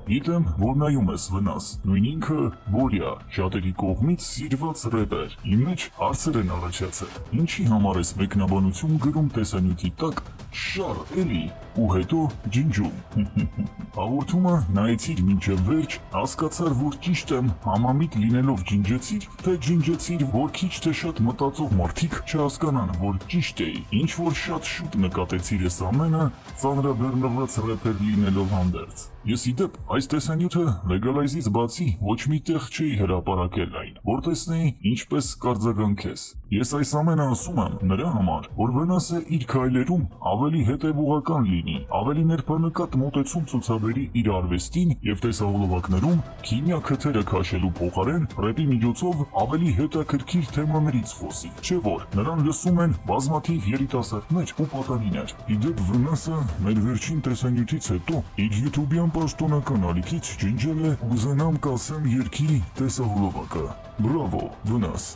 Գիտեմ, որ նայում ես վնաս, նույն ինքը Բորյա, շատերի կողմից սիրված ռեպեր, իմ մեջ հարցեր են առաջացել, ինչի համար ես մեկնաբանություն գրում տեսանյութի տակ, շար էլի, ու հետո ջնջում, հաղորդումը նայեցիր մինչև վերջ, հասկացար, որ ճիշտ եմ, համամիտ լինելով ջնջեցիր, թե ջնջեցիր, որ քիչ թե շատ մտածող մարդիկ չհասկանան, որ ճիշտ էի, ինչ որ շատ շուտ նկատեցիր ես ամենը, ծանրաբեռնված ռեպեր լինելով հանդերձ։ Ես ի դեպ, այս տեսանյութը լեգալայզից բացի ոչ մի տեղ չէի հրապարակել այն, որ տեսնեի ինչպես կարձագանքես։ Ես այս ամենը ասում եմ նրա համար, որ վնասը իր քայլերում ավելի հետևողական լինի, ավելի ներբանկատ մոտեցում ցուցաբերի իր արվեստին եւ տեսահոլովակներում քիմիա քթերը քաշելու փոխարեն ռեպի միջոցով ավելի հետաքրքիր թեմաներից խոսի։ Չէ՞ որ նրան լսում են բազմաթիվ երիտասարդներ ու պատանիներ։ Ի դեպ վնասը մեր վերջին տեսանյութից հետո իր YouTube-յան պաշտոնական ալիքից ջնջել է «Ուզենամ կասեմ» երգի տեսահոլովակը։ Բրավո, վնաս։